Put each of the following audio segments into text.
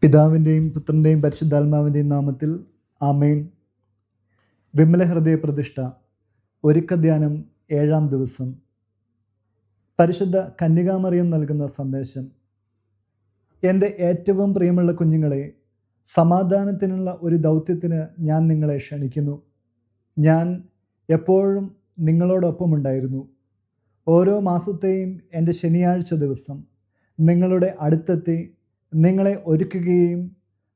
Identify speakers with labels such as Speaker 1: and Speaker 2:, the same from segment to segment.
Speaker 1: പിതാവിൻ്റെയും പുത്രൻ്റെയും പരിശുദ്ധാത്മാവിൻ്റെയും നാമത്തിൽ ആമേൻ. വിമല ഹൃദയ പ്രതിഷ്ഠ ഒരുക്കധ്യാനം 7-ാം ദിവസം. പരിശുദ്ധ കന്യകാമറിയം നൽകുന്ന സന്ദേശം. എൻ്റെ ഏറ്റവും പ്രിയമുള്ള കുഞ്ഞുങ്ങളെ, സമാധാനത്തിനുള്ള ഒരു ദൗത്യത്തിന് ഞാൻ നിങ്ങളെ ക്ഷണിക്കുന്നു. ഞാൻ എപ്പോഴും നിങ്ങളോടൊപ്പമുണ്ടായിരുന്നു. ഓരോ മാസത്തെയും എൻ്റെ ശനിയാഴ്ച ദിവസം നിങ്ങളുടെ അടുത്തെത്തി നിങ്ങളെ ഒരുക്കുകയും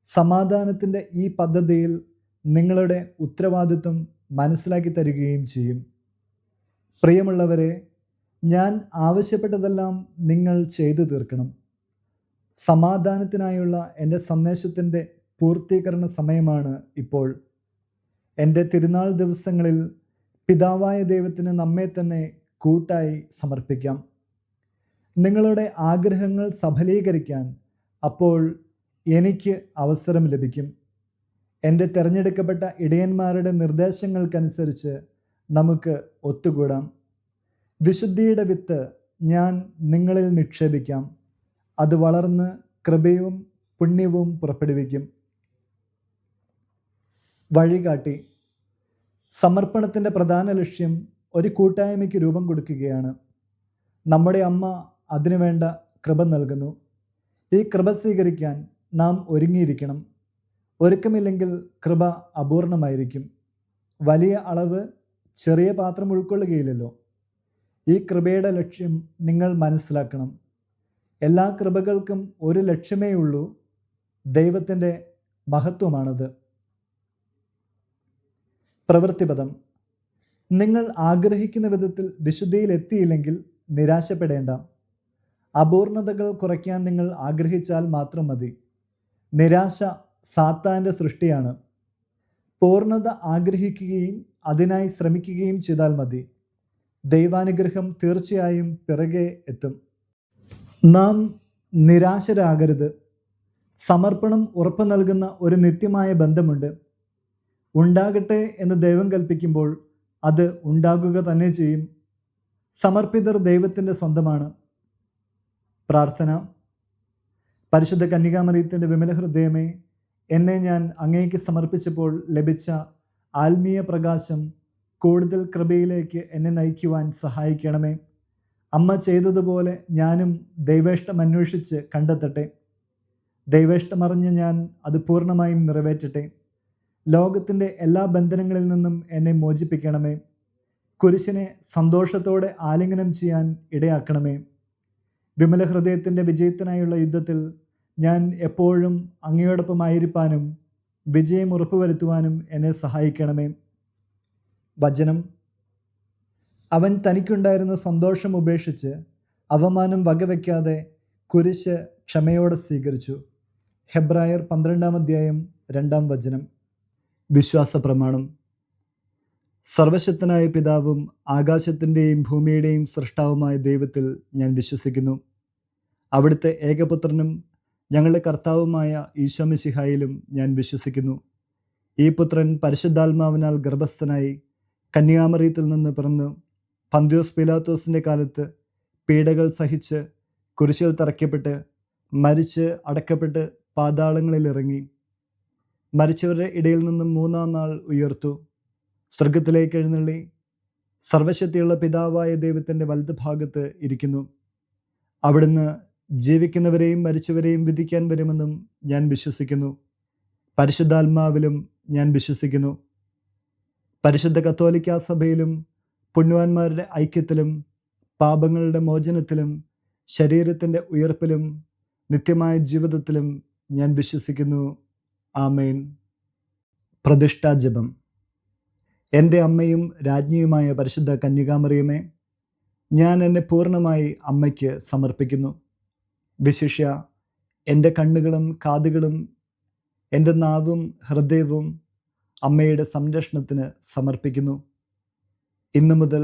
Speaker 1: സമാധാനത്തിൻ്റെ ഈ പദ്ധതിയിൽ നിങ്ങളുടെ ഉത്തരവാദിത്വം മനസ്സിലാക്കി തരികയും ചെയ്യും. പ്രിയമുള്ളവരെ, ഞാൻ ആവശ്യപ്പെട്ടതെല്ലാം നിങ്ങൾ ചെയ്തു തീർക്കണം. സമാധാനത്തിനായുള്ള എൻ്റെ സന്ദേശത്തിൻ്റെ പൂർത്തീകരണ സമയമാണ് ഇപ്പോൾ. എൻ്റെ തിരുനാൾ ദിവസങ്ങളിൽ പിതാവായ ദൈവത്തിന് നമ്മെ തന്നെ കൂട്ടായി സമർപ്പിക്കാം. നിങ്ങളുടെ ആഗ്രഹങ്ങൾ സഫലീകരിക്കാൻ അപ്പോൾ എനിക്ക് അവസരം ലഭിക്കും. എൻ്റെ തിരഞ്ഞെടുക്കപ്പെട്ട ഇടയന്മാരുടെ നിർദ്ദേശങ്ങൾക്കനുസരിച്ച് നമുക്ക് ഒത്തുകൂടാം. വിശുദ്ധിയുടെ വിത്ത് ഞാൻ നിങ്ങളിൽ നിക്ഷേപിക്കാം. അത് വളർന്ന് കൃപയും പുണ്യവും പുറപ്പെടുവിക്കും. വഴികാട്ടി. സമർപ്പണത്തിൻ്റെ പ്രധാന ലക്ഷ്യം ഒരു കൂട്ടായ്മയ്ക്ക് രൂപം കൊടുക്കുകയാണ്. നമ്മുടെ അമ്മ അതിനുവേണ്ട കൃപ നൽകുന്നു. ഈ കൃപ സ്വീകരിക്കാൻ നാം ഒരുങ്ങിയിരിക്കണം. ഒരുക്കമില്ലെങ്കിൽ കൃപ അപൂർണമായിരിക്കും. വലിയ അളവ് ചെറിയ പാത്രം ഉൾക്കൊള്ളുകയില്ലല്ലോ. ഈ കൃപയുടെ ലക്ഷ്യം നിങ്ങൾ മനസ്സിലാക്കണം. എല്ലാ കൃപകൾക്കും ഒരു ലക്ഷ്യമേ ഉള്ളൂ. ദൈവത്തിൻ്റെ മഹത്വമാണത്. പ്രവൃത്തിപദം. നിങ്ങൾ ആഗ്രഹിക്കുന്ന വിധത്തിൽ വിശുദ്ധിയിൽ എത്തിയില്ലെങ്കിൽ നിരാശപ്പെടേണ്ട. അപൂർണതകൾ കുറയ്ക്കാൻ നിങ്ങൾ ആഗ്രഹിച്ചാൽ മാത്രം മതി. നിരാശ സാത്താൻ്റെ സൃഷ്ടിയാണ്. പൂർണ്ണത ആഗ്രഹിക്കുകയും അതിനായി ശ്രമിക്കുകയും ചെയ്താൽ മതി. ദൈവാനുഗ്രഹം തീർച്ചയായും പിറകെ എത്തും. നാം നിരാശരാകരുത്. സമർപ്പണം ഉറപ്പു നൽകുന്ന ഒരു നിത്യമായ ബന്ധമുണ്ട്. ഉണ്ടാകട്ടെ എന്ന് ദൈവം കൽപ്പിക്കുമ്പോൾ അത് ഉണ്ടാകുക തന്നെ ചെയ്യും. സമർപ്പിതർ ദൈവത്തിൻ്റെ സ്വന്തമാണ്. പ്രാർത്ഥന. പരിശുദ്ധ കന്യകാമറിയത്തിൻ്റെ വിമല ഹൃദയമേ, എന്നെ ഞാൻ അങ്ങേക്ക് സമർപ്പിച്ചപ്പോൾ ലഭിച്ച ആത്മീയ പ്രകാശം കൂടുതൽ കൃപയിലേക്ക് എന്നെ നയിക്കുവാൻ സഹായിക്കണമേ. അമ്മ ചെയ്തതുപോലെ ഞാനും ദൈവേഷ്ടം അന്വേഷിച്ച് കണ്ടെത്തട്ടെ. ദൈവേഷ്ടമറിഞ്ഞ് ഞാൻ അത് പൂർണ്ണമായും നിറവേറ്റട്ടെ. ലോകത്തിൻ്റെ എല്ലാ ബന്ധനങ്ങളിൽ നിന്നും എന്നെ മോചിപ്പിക്കണമേ. കുരിശിനെ സന്തോഷത്തോടെ ആലിംഗനം ചെയ്യാൻ ഇടയാക്കണമേ. വിമല ഹൃദയത്തിൻ്റെ വിജയത്തിനായുള്ള യുദ്ധത്തിൽ ഞാൻ എപ്പോഴും അങ്ങയോടൊപ്പമായിരിക്കാനും വിജയം ഉറപ്പുവരുത്തുവാനും എന്നെ സഹായിക്കണമേ. വചനം. അവൻ തനിക്കുണ്ടായിരുന്ന സന്തോഷം ഉപേക്ഷിച്ച് അവമാനം വകവയ്ക്കാതെ കുരിശ് ക്ഷമയോടെ സ്വീകരിച്ചു. ഹെബ്രായർ 12-ാം അധ്യായം 2-ാം വചനം. വിശ്വാസ പ്രമാണം. സർവശക്തനായ പിതാവും ആകാശത്തിൻ്റെയും ഭൂമിയുടെയും സൃഷ്ടാവുമായ ദൈവത്തിൽ ഞാൻ വിശ്വസിക്കുന്നു. അവിടുത്തെ ഏകപുത്രനും ഞങ്ങളുടെ കർത്താവുമായ ഈശോ മിശിഹായിലും ഞാൻ വിശ്വസിക്കുന്നു. ഈ പുത്രൻ പരിശുദ്ധാത്മാവിനാൽ ഗർഭസ്ഥനായി കന്യാമറിയത്തിൽ നിന്ന് പിറന്ന് പന്തിയോസ് പീലാത്തോസിൻ്റെ കാലത്ത് പീഡകൾ സഹിച്ച് കുരിശിൽ തറയ്ക്കപ്പെട്ട് മരിച്ച് അടക്കപ്പെട്ട് പാതാളങ്ങളിൽ ഇറങ്ങി. മരിച്ചവരുടെ ഇടയിൽ നിന്നും 3-ാം നാൾ ഉയർത്തു. സ്വർഗത്തിലേക്ക് എഴുന്നള്ളി സർവശക്തിയുള്ള പിതാവായ ദൈവത്തിൻ്റെ വലതുഭാഗത്ത് ഇരിക്കുന്നു. അവിടുന്ന് ജീവിക്കുന്നവരെയും മരിച്ചവരെയും വിധിക്കാൻ വരുമെന്നും ഞാൻ വിശ്വസിക്കുന്നു. പരിശുദ്ധാത്മാവിലും ഞാൻ വിശ്വസിക്കുന്നു. പരിശുദ്ധ കത്തോലിക്കാ സഭയിലും പുണ്യവാന്മാരുടെ ഐക്യത്തിലും പാപങ്ങളുടെ മോചനത്തിലും ശരീരത്തിൻ്റെ ഉയർപ്പിലും നിത്യമായ ജീവിതത്തിലും ഞാൻ വിശ്വസിക്കുന്നു. ആമേൻ. പ്രതിഷ്ഠാജപം. എൻ്റെ അമ്മയും രാജ്ഞിയുമായ പരിശുദ്ധ കന്യകാമറിയമേ, ഞാൻ എന്നെ പൂർണ്ണമായി അമ്മയ്ക്ക് സമർപ്പിക്കുന്നു. വിശിഷ്യ എൻ്റെ കണ്ണുകളും കാതുകളും എൻ്റെ നാവും ഹൃദയവും അമ്മയുടെ സംരക്ഷണത്തിന് സമർപ്പിക്കുന്നു. ഇന്നു മുതൽ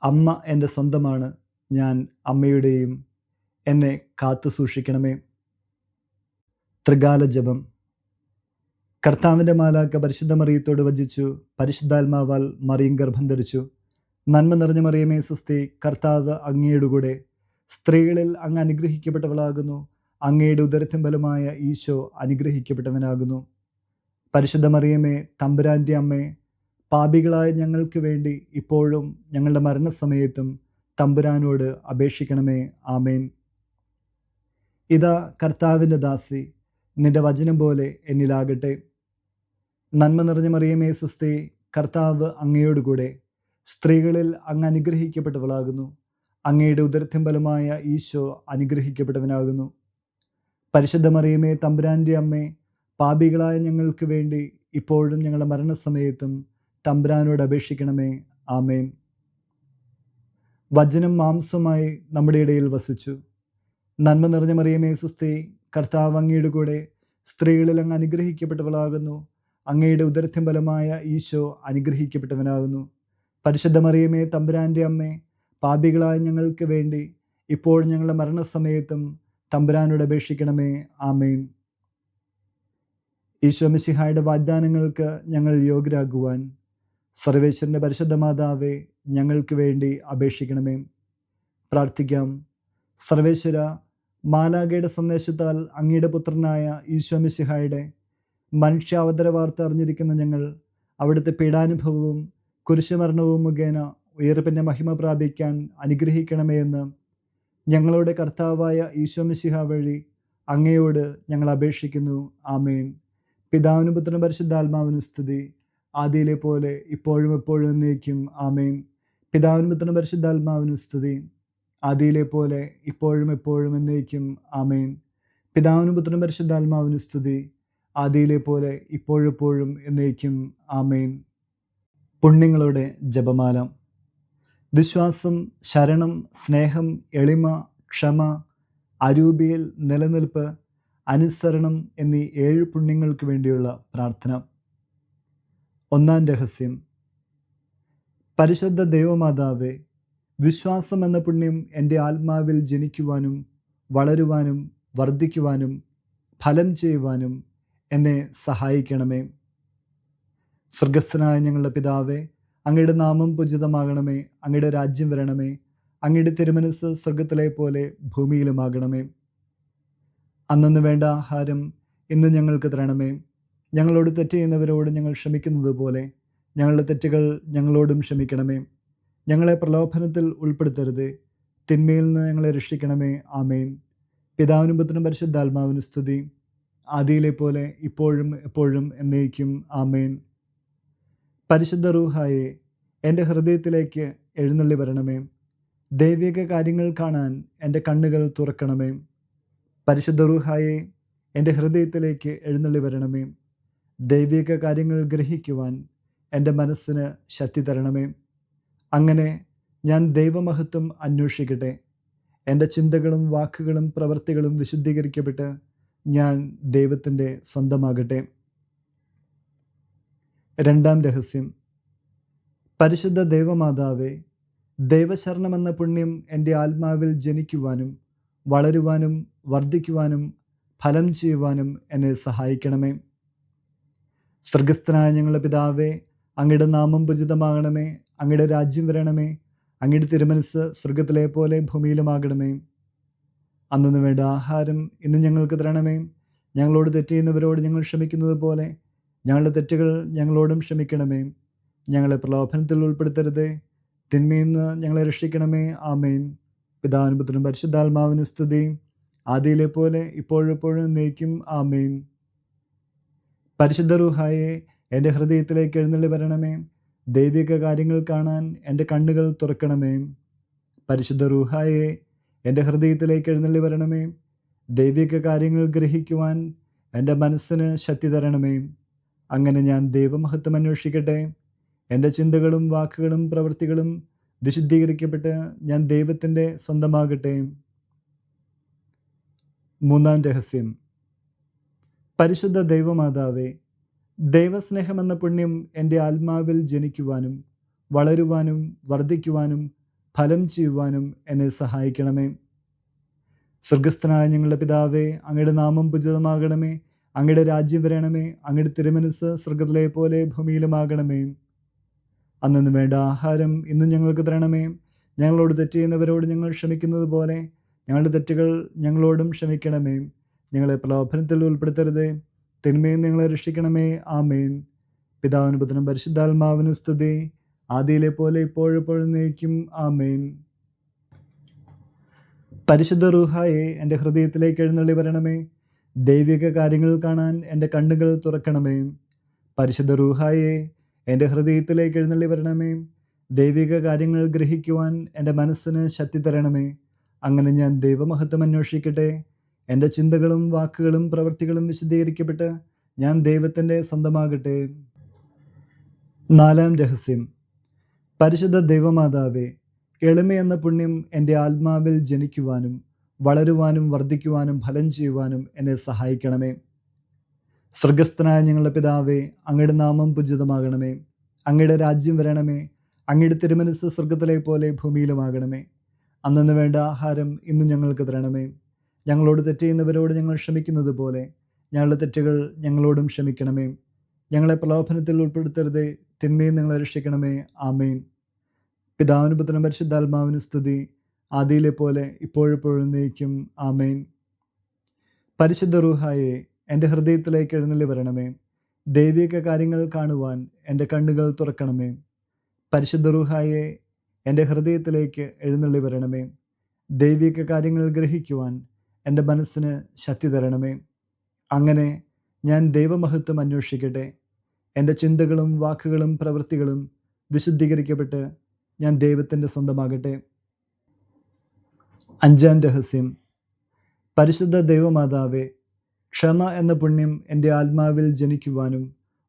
Speaker 1: അമ്മ എൻ്റെ സ്വന്തമാണ്. ഞാൻ അമ്മയുടെയും. എന്നെ കാത്തു സൂക്ഷിക്കണമേ. ത്രികാല ജപം. കർത്താവിൻ്റെ മാലാഖ പരിശുദ്ധ മറിയത്തോട് വചിച്ചു. പരിശുദ്ധാത്മാവാൽ മറിയം ഗർഭം ധരിച്ചു. നന്മ നിറഞ്ഞ മറിയമേ സ്വസ്തി, കർത്താവ് അങ്ങയോടുകൂടെ, സ്ത്രീകളിൽ അങ്ങ് അനുഗ്രഹിക്കപ്പെട്ടവളാകുന്നു. അങ്ങയുടെ ഉദരത്തിൻ ഫലമായ ഈശോ അനുഗ്രഹിക്കപ്പെട്ടവനാകുന്നു. പരിശുദ്ധ മറിയമേ, തമ്പുരാൻ്റെ അമ്മേ, പാപികളായ ഞങ്ങൾക്ക് വേണ്ടി ഇപ്പോഴും ഞങ്ങളുടെ മരണസമയത്തും തമ്പുരാനോട് അപേക്ഷിക്കണമേ. ആമേൻ. ഇതാ കർത്താവിൻ്റെ ദാസി, നിന്റെ വചനം പോലെ എന്നിലാകട്ടെ. നന്മ നിറഞ്ഞ മറിയമേ സുസ്ഥി, കർത്താവ് അങ്ങയോടുകൂടെ, സ്ത്രീകളിൽ അങ്ങ് അനുഗ്രഹിക്കപ്പെട്ടവളാകുന്നു. അങ്ങയുടെ ഉദരത്തിൻ ഫലമായ ഈശോ അനുഗ്രഹിക്കപ്പെട്ടവനാകുന്നു. പരിശുദ്ധ മറിയമേ, തമ്പുരാൻ്റെ അമ്മേ, പാപികളായ ഞങ്ങൾക്ക് വേണ്ടി ഇപ്പോഴും ഞങ്ങളുടെ മരണസമയത്തും തമ്പുരാനോട് അപേക്ഷിക്കണമേ. ആമേൻ. വചനം മാംസമായി നമ്മുടെ ഇടയിൽ വസിച്ചു. നന്മ നിറഞ്ഞ മറിയമേ സുസ്ഥി, കർത്താവ് അങ്ങയുടെ കൂടെ, സ്ത്രീകളിൽ അങ്ങ് അനുഗ്രഹിക്കപ്പെട്ടവളാകുന്നു. അങ്ങയുടെ ഉദരത്തിൻ ഫലമായ ഈശോ അനുഗ്രഹിക്കപ്പെട്ടവനാകുന്നു. പരിശുദ്ധ മറിയമേ, തമ്പുരാൻ്റെ അമ്മേ, പാപികളായ ഞങ്ങൾക്ക് വേണ്ടി ഇപ്പോഴും ഞങ്ങളുടെ മരണസമയത്തും തമ്പുരാനോട് അപേക്ഷിക്കണമേ. ആമേൻ. ഈശോ മിശിഹായുടെ വാഗ്ദാനങ്ങൾക്ക് ഞങ്ങൾ യോഗ്യരാകുവാൻ സർവേശ്വരൻ്റെ പരിശുദ്ധ മാതാവേ, ഞങ്ങൾക്ക് വേണ്ടി അപേക്ഷിക്കണമേ. പ്രാർത്ഥിക്കാം. സർവേശ്വര, മാലാഖയുടെ സന്ദേശത്താൽ അങ്ങയുടെ പുത്രനായ ഈശോ മിശിഹായുടെ മനുഷ്യാവതാര വാർത്ത അറിഞ്ഞിരിക്കുന്ന ഞങ്ങൾ അവിടുത്തെ പീഡാനുഭവവും കുരിശുമരണവും മുഖേന ഉയർപ്പിൻ്റെ മഹിമ പ്രാപിക്കാൻ അനുഗ്രഹിക്കണമേ എന്ന് ഞങ്ങളുടെ കർത്താവായ ഈശോ മിശിഹ വഴി അങ്ങയോട് ഞങ്ങൾ അപേക്ഷിക്കുന്നു. ആമേൻ. പിതാവിനും പുത്രനും പരിശുദ്ധാത്മാവിനും സ്തുതി, ആദിയിലെ പോലെ ഇപ്പോഴും എപ്പോഴും എന്നേക്കും. ആമേൻ. പിതാവിനും പുത്രനും പരിശുദ്ധാത്മാവിനും സ്തുതി, ആദിയിലെ പോലെ ഇപ്പോഴും എപ്പോഴും എന്നേക്കും. ആമേൻ. പിതാവിനും പുത്രനും പരിശുദ്ധാത്മാവിനും സ്തുതി, ആദിയിലെ പോലെ ഇപ്പോഴെപ്പോഴും എന്നേക്കും. ആമേൻ. പുണ്യങ്ങളുടെ ജപമാല. വിശ്വാസം, ശരണം, സ്നേഹം, എളിമ, ക്ഷമ, അരൂപിയിൽ, നിലനിൽപ്പ്, അനുസരണം എന്നീ 7 പുണ്യങ്ങൾക്ക് വേണ്ടിയുള്ള പ്രാർത്ഥന. ഒന്നാം രഹസ്യം. പരിശുദ്ധ ദൈവമാതാവേ, വിശ്വാസം എന്ന പുണ്യം എൻ്റെ ആത്മാവിൽ ജനിക്കുവാനും വളരുവാനും വർദ്ധിക്കുവാനും ഫലം ചെയ്യുവാനും എന്നെ സഹായിക്കണമേ. സ്വർഗസ്ഥനായ ഞങ്ങളുടെ പിതാവേ, അങ്ങയുടെ നാമം പൂജിതമാകണമേ. അങ്ങയുടെ രാജ്യം വരണമേ. അങ്ങയുടെ തിരുമനസ്സ് സ്വർഗത്തിലെ പോലെ ഭൂമിയിലുമാകണമേ. അന്നന്ന് വേണ്ട ആഹാരം ഇന്ന് ഞങ്ങൾക്ക് തരണമേ. ഞങ്ങളോട് തെറ്റ് ചെയ്യുന്നവരോട് ഞങ്ങൾ ക്ഷമിക്കുന്നത് പോലെ ഞങ്ങളുടെ തെറ്റുകൾ ഞങ്ങളോടും ക്ഷമിക്കണമേ. ഞങ്ങളെ പ്രലോഭനത്തിൽ ഉൾപ്പെടുത്തരുത്, തിന്മയിൽ നിന്ന് ഞങ്ങളെ രക്ഷിക്കണമേ. ആമേൻ. പിതാവിനും പുത്രനും പരിശുദ്ധാത്മാവിനും സ്തുതി, ആദിയിലെ പോലെ ഇപ്പോഴും എപ്പോഴും എന്നേക്കും. ആമേൻ. പരിശുദ്ധ റൂഹായെ, എൻ്റെ ഹൃദയത്തിലേക്ക് എഴുന്നള്ളി വരണമേ. ദൈവിക കാര്യങ്ങൾ കാണാൻ എൻ്റെ കണ്ണുകൾ തുറക്കണമേ. പരിശുദ്ധ റൂഹായെ, എൻ്റെ ഹൃദയത്തിലേക്ക് എഴുന്നള്ളി വരണമേ. ദൈവിക കാര്യങ്ങൾ ഗ്രഹിക്കുവാൻ എൻ്റെ മനസ്സിന് ശക്തി തരണമേ. അങ്ങനെ ഞാൻ ദൈവമഹത്വം അന്വേഷിക്കട്ടെ. എൻ്റെ ചിന്തകളും വാക്കുകളും പ്രവൃത്തികളും വിശുദ്ധീകരിക്കപ്പെട്ട് ഞാൻ ദൈവത്തിൻ്റെ സ്വന്തമാകട്ടെ. രണ്ടാം രഹസ്യം. പരിശുദ്ധ ദൈവമാതാവേ, ദൈവശരണമെന്ന പുണ്യം എൻ്റെ ആത്മാവിൽ ജനിക്കുവാനും വളരുവാനും വർദ്ധിക്കുവാനും ഫലം ചെയ്യുവാനും എന്നെ സഹായിക്കണമേ. സ്വർഗസ്ഥനായ ഞങ്ങളുടെ പിതാവേ, അങ്ങയുടെ നാമം പൂജിതമാകണമേ. അങ്ങയുടെ രാജ്യം വരണമേ. അങ്ങയുടെ തിരുമനസ്സ് സ്വർഗത്തിലെ പോലെ ഭൂമിയിലുമാകണമേ. അന്നു വേണ്ട ആഹാരം ഇന്ന് ഞങ്ങൾക്ക് തരണമേ. ഞങ്ങളോട് തെറ്റ് ചെയ്യുന്നവരോട് ഞങ്ങൾ ക്ഷമിക്കുന്നത് പോലെ ഞങ്ങളുടെ തെറ്റുകൾ ഞങ്ങളോടും ക്ഷമിക്കണമേ. ഞങ്ങളെ പ്രലോഭനത്തിൽ ഉൾപ്പെടുത്തരുതേ, തിന്മയിൽ നിന്ന് ഞങ്ങളെ രക്ഷിക്കണമേ. ആമേൻ. പിതാവിനും പുത്രനും പരിശുദ്ധാത്മാവിനും സ്തുതി, ആദിയിലെ പോലെ ഇപ്പോഴെപ്പോഴും എന്നേക്കും. ആമേൻ. പരിശുദ്ധ റൂഹായെ, എൻ്റെ ഹൃദയത്തിലേക്ക് എഴുന്നള്ളി വരണമേ. ദൈവിക കാര്യങ്ങൾ കാണാൻ എൻ്റെ കണ്ണുകൾ തുറക്കണമേ. പരിശുദ്ധ റൂഹായെ, എൻ്റെ ഹൃദയത്തിലേക്ക് എഴുന്നള്ളി വരണമേ. ദൈവിക കാര്യങ്ങൾ ഗ്രഹിക്കുവാൻ എൻ്റെ മനസ്സിന് ശക്തി തരണമേ. അങ്ങനെ ഞാൻ ദൈവമഹത്വം അന്വേഷിക്കട്ടെ. എൻ്റെ ചിന്തകളും വാക്കുകളും പ്രവൃത്തികളും വിശുദ്ധീകരിക്കപ്പെട്ട് ഞാൻ ദൈവത്തിൻ്റെ സ്വന്തമാകട്ടെ. മൂന്നാം രഹസ്യം. പരിശുദ്ധ ദൈവമാതാവേ, ദൈവസ്നേഹമെന്ന പുണ്യം എൻ്റെ ആത്മാവിൽ ജനിക്കുവാനും വളരുവാനും വർദ്ധിക്കുവാനും ഫലം ചെയ്യുവാനും എന്നെ സഹായിക്കണമേ. സ്വർഗസ്ഥനായ ഞങ്ങളുടെ പിതാവേ, അങ്ങയുടെ നാമം പൂജിതമാകണമേ. അങ്ങയുടെ രാജ്യം വരണമേ. അങ്ങയുടെ തിരുമനസ്സ് സ്വർഗത്തിലെ പോലെ ഭൂമിയിലുമാകണമേ. അന്നു വേണ്ട ആഹാരം ഇന്ന് ഞങ്ങൾക്ക് തരണമേ. ഞങ്ങളോട് തെറ്റ് ചെയ്യുന്നവരോട് ഞങ്ങൾ ക്ഷമിക്കുന്നത് പോലെ ഞങ്ങളുടെ തെറ്റുകൾ ഞങ്ങളോടും ക്ഷമിക്കണമേ. ഞങ്ങളെ പ്രലോഭനത്തിൽ ഉൾപ്പെടുത്തരുതേ, തിന്മയിൽ ഞങ്ങളെ രക്ഷിക്കണമേ. ആമേൻ. പിതാവിനും പുത്രനും പരിശുദ്ധാത്മാവിനും സ്തുതി, ആദിയിലെ പോലെ ഇപ്പോഴെപ്പോഴും എന്നേക്കും. ആമേൻ. പരിശുദ്ധ റൂഹായെ എൻ്റെ ഹൃദയത്തിലേക്ക് എഴുന്നള്ളി വരണമേ. ദൈവിക കാര്യങ്ങൾ കാണാൻ എൻ്റെ കണ്ണുകൾ തുറക്കണമേ. പരിശുദ്ധ റൂഹായെ എൻ്റെ ഹൃദയത്തിലേക്ക് എഴുന്നള്ളി വരണമേ. ദൈവിക കാര്യങ്ങൾ ഗ്രഹിക്കുവാൻ എൻ്റെ മനസ്സിന് ശക്തി തരണമേ. അങ്ങനെ ഞാൻ ദൈവമഹത്വം അന്വേഷിക്കട്ടെ. എൻ്റെ ചിന്തകളും വാക്കുകളും പ്രവൃത്തികളും വിശദീകരിക്കപ്പെട്ട് ഞാൻ ദൈവത്തിൻ്റെ സ്വന്തമാകട്ടെ. 4-ാം രഹസ്യം. പരിശുദ്ധ ദൈവമാതാവേ, എളിമയെന്ന പുണ്യം എൻ്റെ ആത്മാവിൽ ജനിക്കുവാനും വളരുവാനും വർദ്ധിക്കുവാനും ഫലം ചെയ്യുവാനും എന്നെ സഹായിക്കണമേ. സ്വർഗസ്ഥനായ ഞങ്ങളുടെ പിതാവേ, അങ്ങയുടെ നാമം പൂജിതമാകണമേ. അങ്ങയുടെ രാജ്യം വരണമേ. അങ്ങയുടെ തിരുമനസ്സ് സ്വർഗത്തിലെ പോലെ ഭൂമിയിലുമാകണമേ. അന്നന്ന് വേണ്ട ആഹാരം ഇന്ന് ഞങ്ങൾക്ക് തരണമേ. ഞങ്ങളോട് തെറ്റ് ചെയ്യുന്നവരോട് ഞങ്ങൾ ക്ഷമിക്കുന്നത് പോലെ ഞങ്ങളുടെ തെറ്റുകൾ ഞങ്ങളോടും ക്ഷമിക്കണമേ. ഞങ്ങളെ പ്രലോഭനത്തിൽ ഉൾപ്പെടുത്തരുതേ, തിന്മയിൽ ഞങ്ങളെ രക്ഷിക്കണമേ. ആമേൻ. പിതാവിനും പുത്രനും പരിശുദ്ധാത്മാവിനും സ്തുതി, ആദിയിലെ പോലെ ഇപ്പോഴെപ്പോഴും എന്നേക്കും. ആമേൻ. പരിശുദ്ധ റൂഹായെ എൻ്റെ ഹൃദയത്തിലേക്ക് എഴുന്നള്ളി വരണമേ. ദൈവിക കാര്യങ്ങൾ കാണുവാൻ എൻ്റെ കണ്ണുകൾ തുറക്കണമേ. പരിശുദ്ധ റൂഹായെ എൻ്റെ ഹൃദയത്തിലേക്ക് എഴുന്നള്ളി വരണമേ. ദൈവിക കാര്യങ്ങൾ ഗ്രഹിക്കുവാൻ എൻ്റെ മനസ്സിന് ശക്തി തരണമേ. അങ്ങനെ ഞാൻ ദൈവമഹത്വം അന്വേഷിക്കട്ടെ. എൻ്റെ ചിന്തകളും വാക്കുകളും പ്രവൃത്തികളും വിശുദ്ധീകരിക്കപ്പെട്ട് ഞാൻ ദൈവത്തിൻ്റെ സ്വന്തമാകട്ടെ. 5-ാം രഹസ്യം. പരിശുദ്ധ ദൈവമാതാവേ, ക്ഷമ എന്ന പുണ്യം എൻ്റെ ആത്മാവിൽ ജനിക്കുവാനും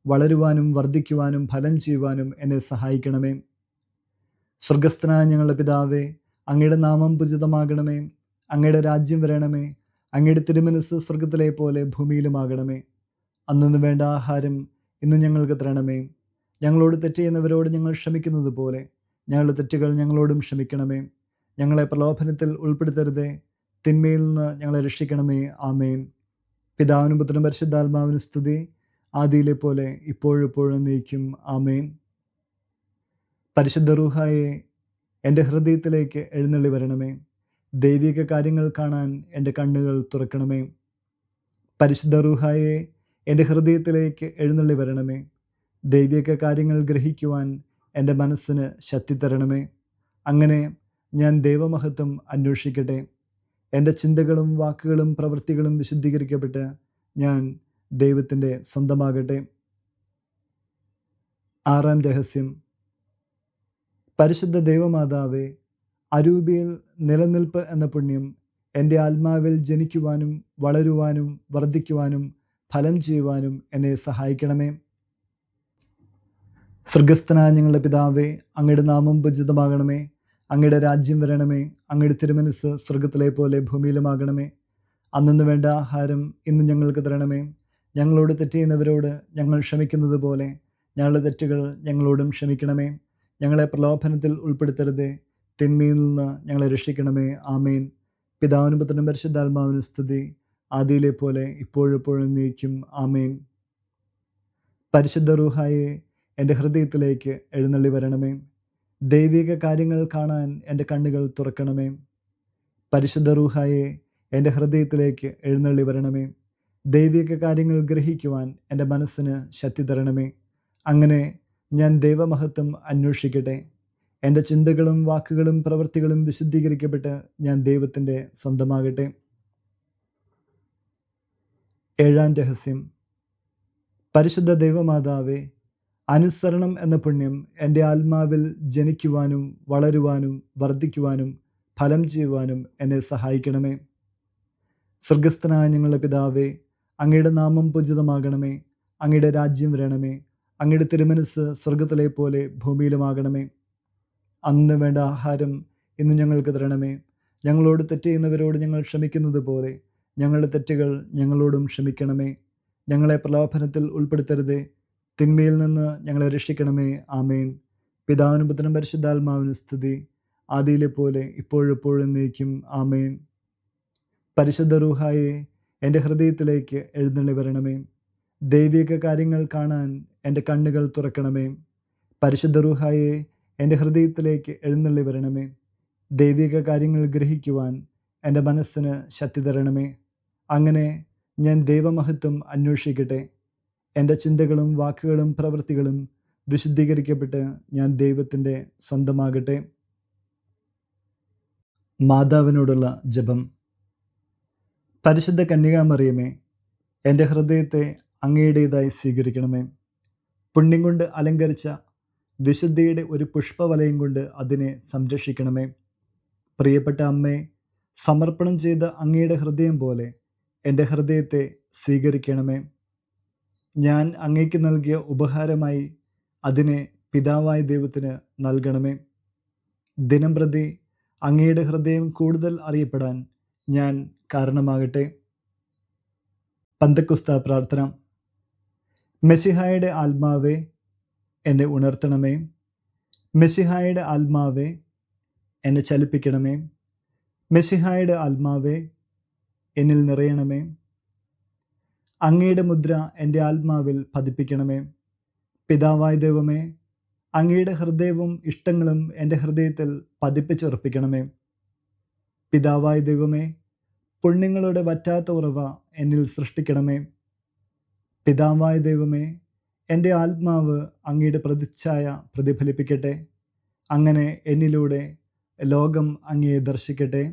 Speaker 1: വളരുവാനും വർദ്ധിക്കുവാനും ഫലം ചെയ്യുവാനും എന്നെ സഹായിക്കണമേ. സ്വർഗസ്ഥനായ ഞങ്ങളുടെ പിതാവേ, അങ്ങയുടെ നാമം പൂജിതമാകണമേ. അങ്ങയുടെ രാജ്യം വരണമേ. അങ്ങയുടെ തിരുമനസ്സ് സ്വർഗത്തിലെ പോലെ ഭൂമിയിലുമാകണമേ. അന്നന്ന് വേണ്ട ആഹാരം ഇന്ന് ഞങ്ങൾക്ക് തരണമേ. ഞങ്ങളോട് തെറ്റ് ചെയ്യുന്നവരോട് ഞങ്ങൾ ക്ഷമിക്കുന്നത് പോലെ ഞങ്ങളുടെ തെറ്റുകൾ ഞങ്ങളോടും ക്ഷമിക്കണമേ. ഞങ്ങളെ പ്രലോഭനത്തിൽ ഉൾപ്പെടുത്തരുതേ, തിന്മയിൽ നിന്ന് ഞങ്ങളെ രക്ഷിക്കണമേ. ആമേൻ. പിതാവിനും പുത്രനും പരിശുദ്ധാത്മാവിനും സ്തുതി, ആദിയിലെ പോലെ ഇപ്പോഴെപ്പോഴും എന്നേക്കും. ആമേൻ. പരിശുദ്ധ റൂഹായെ എൻ്റെ ഹൃദയത്തിലേക്ക് എഴുന്നള്ളി വരണമേ. ദൈവിക കാര്യങ്ങൾ കാണാൻ എൻ്റെ കണ്ണുകൾ തുറക്കണമേ. പരിശുദ്ധ റൂഹായെ എൻ്റെ ഹൃദയത്തിലേക്ക് എഴുന്നള്ളി വരണമേ. ദൈവിക കാര്യങ്ങൾ ഗ്രഹിക്കുവാൻ എൻ്റെ മനസ്സിന് ശക്തി തരണമേ. അങ്ങനെ ഞാൻ ദൈവമഹത്വം അന്വേഷിക്കട്ടെ. എൻ്റെ ചിന്തകളും വാക്കുകളും പ്രവൃത്തികളും വിശുദ്ധീകരിക്കപ്പെട്ട് ഞാൻ ദൈവത്തിൻ്റെ സ്വന്തമാകട്ടെ. 6-ാം രഹസ്യം. പരിശുദ്ധ ദൈവമാതാവേ, അരൂപിയിൽ നിലനിൽപ്പ് എന്ന പുണ്യം എൻ്റെ ആത്മാവിൽ ജനിക്കുവാനും വളരുവാനും വർദ്ധിക്കുവാനും ഫലം ചെയ്യുവാനും എന്നെ സഹായിക്കണമേ. സ്വർഗസ്ഥനായ ഞങ്ങളുടെ പിതാവേ, അങ്ങയുടെ നാമം പൂജിതമാകണമേ. അങ്ങയുടെ രാജ്യം വരണമേ. അങ്ങയുടെ തിരുമനസ്സ് സ്വർഗത്തിലെ പോലെ ഭൂമിയിലുമാകണമേ. അന്നന്ന് വേണ്ട ആഹാരം ഇന്ന് ഞങ്ങൾക്ക് തരണമേ. ഞങ്ങളോട് തെറ്റ് ചെയ്യുന്നവരോട് ഞങ്ങൾ ക്ഷമിക്കുന്നത് പോലെ ഞങ്ങളുടെ തെറ്റുകൾ ഞങ്ങളോടും ക്ഷമിക്കണമേ. ഞങ്ങളെ പ്രലോഭനത്തിൽ ഉൾപ്പെടുത്തരുതേ, തിന്മയിൽ നിന്ന് ഞങ്ങളെ രക്ഷിക്കണമേ. ആമേൻ. പിതാവിനും പുത്രനും പരിശുദ്ധാത്മാവിനും സ്തുതി, ആദിയിലെ പോലെ ഇപ്പോഴെപ്പോഴും എന്നേക്കും. ആമേൻ. പരിശുദ്ധ റൂഹായെ എൻ്റെ ഹൃദയത്തിലേക്ക് എഴുന്നള്ളി വരണമേ. ദൈവിക കാര്യങ്ങൾ കാണാൻ എൻ്റെ കണ്ണുകൾ തുറക്കണമേ. പരിശുദ്ധ റൂഹായെ എൻ്റെ ഹൃദയത്തിലേക്ക് എഴുന്നള്ളി വരണമേ. ദൈവിക കാര്യങ്ങൾ ഗ്രഹിക്കുവാൻ എൻ്റെ മനസ്സിന് ശക്തി തരണമേ. അങ്ങനെ ഞാൻ ദൈവമഹത്വം അന്വേഷിക്കട്ടെ. എൻ്റെ ചിന്തകളും വാക്കുകളും പ്രവൃത്തികളും വിശുദ്ധീകരിക്കപ്പെട്ട് ഞാൻ ദൈവത്തിൻ്റെ സ്വന്തമാകട്ടെ. 7-ാം രഹസ്യം. പരിശുദ്ധ ദൈവമാതാവേ, അനുസരണം എന്ന പുണ്യം എൻ്റെ ആത്മാവിൽ ജനിക്കുവാനും വളരുവാനും വർദ്ധിക്കുവാനും ഫലം ചെയ്യുവാനും എന്നെ സഹായിക്കണമേ. സ്വർഗസ്ഥനായ ഞങ്ങളുടെ പിതാവേ, അങ്ങയുടെ നാമം പൂജിതമാകണമേ. അങ്ങയുടെ രാജ്യം വരണമേ. അങ്ങയുടെ തിരുമനസ്സ് സ്വർഗത്തിലെ പോലെ ഭൂമിയിലുമാകണമേ. അന്ന് വേണ്ട ആഹാരം ഇന്ന് ഞങ്ങൾക്ക് തരണമേ. ഞങ്ങളോട് തെറ്റ് ചെയ്യുന്നവരോട് ഞങ്ങൾ ക്ഷമിക്കുന്നത് പോലെ ഞങ്ങളുടെ തെറ്റുകൾ ഞങ്ങളോടും ക്ഷമിക്കണമേ. ഞങ്ങളെ പ്രലോഭനത്തിൽ ഉൾപ്പെടുത്തരുതേ, തിന്മയിൽ നിന്ന് ഞങ്ങളെ രക്ഷിക്കണമേ. ആമേൻ. പിതാവിനും പുത്രനും പരിശുദ്ധാത്മാവിനും സ്തുതി, ആദിയിലെ പോലെ ഇപ്പോഴെപ്പോഴും എന്നേക്കും. ആമേൻ. പരിശുദ്ധ റൂഹായെ എൻ്റെ ഹൃദയത്തിലേക്ക് എഴുന്നള്ളി വരണമേ. ദൈവിക കാര്യങ്ങൾ കാണാൻ എൻ്റെ കണ്ണുകൾ തുറക്കണമേ. പരിശുദ്ധ റൂഹായെ എൻ്റെ ഹൃദയത്തിലേക്ക് എഴുന്നള്ളി വരണമേ. ദൈവിക കാര്യങ്ങൾ ഗ്രഹിക്കുവാൻ എൻ്റെ മനസ്സിന് ശക്തി തരണമേ. അങ്ങനെ ഞാൻ ദൈവമഹത്വം അന്വേഷിക്കട്ടെ. എൻ്റെ ചിന്തകളും വാക്കുകളും പ്രവൃത്തികളും വിശുദ്ധീകരിക്കപ്പെട്ട് ഞാൻ ദൈവത്തിൻ്റെ സ്വന്തമാകട്ടെ. മാതാവിനോടുള്ള ജപം. പരിശുദ്ധ കന്യകാമറിയമേ, എൻ്റെ ഹൃദയത്തെ അങ്ങയുടേതായി സ്വീകരിക്കണമേ. പുണ്യം കൊണ്ട് അലങ്കരിച്ച വിശുദ്ധിയുടെ ഒരു പുഷ്പവലയം കൊണ്ട് അതിനെ സംരക്ഷിക്കണമേ. പ്രിയപ്പെട്ട അമ്മേ, സമർപ്പണം ചെയ്ത അങ്ങയുടെ ഹൃദയം പോലെ എൻ്റെ ഹൃദയത്തെ സ്വീകരിക്കണമേ. ഞാൻ അങ്ങയ്ക്ക് നൽകിയ ഉപഹാരമായി അതിനെ പിതാവായ ദൈവത്തിന് നൽകണമേ. ദിനം പ്രതി അങ്ങയുടെ ഹൃദയം കൂടുതൽ അറിയപ്പെടാൻ ഞാൻ കാരണമാകട്ടെ. പന്തക്കുസ്ത പ്രാർത്ഥന. മെശിഹായുടെ ആത്മാവേ, എന്നെ ഉണർത്തണമേ. മെശിഹായുടെ ആത്മാവേ, എന്നെ ചലിപ്പിക്കണമേ. മെശിഹായുടെ ആത്മാവേ, എന്നിൽ നിറയണമേ. അങ്ങയുടെ മുദ്ര എൻ്റെ ആത്മാവിൽ പതിപ്പിക്കണമേ. പിതാവായ ദൈവമേ, അങ്ങയുടെ ഹൃദയവും ഇഷ്ടങ്ങളും എൻ്റെ ഹൃദയത്തിൽ പതിപ്പിച്ചുറപ്പിക്കണമേ. പിതാവായ ദൈവമേ, പുണ്യങ്ങളുടെ വറ്റാത്ത ഉറവ എന്നിൽ സൃഷ്ടിക്കണമേ. പിതാവായ ദൈവമേ, എൻ്റെ ആത്മാവ് അങ്ങയുടെ പ്രതിച്ഛായ പ്രതിഫലിപ്പിക്കട്ടെ. അങ്ങനെ എന്നിലൂടെ ലോകം അങ്ങയെ ദർശിക്കട്ടെ.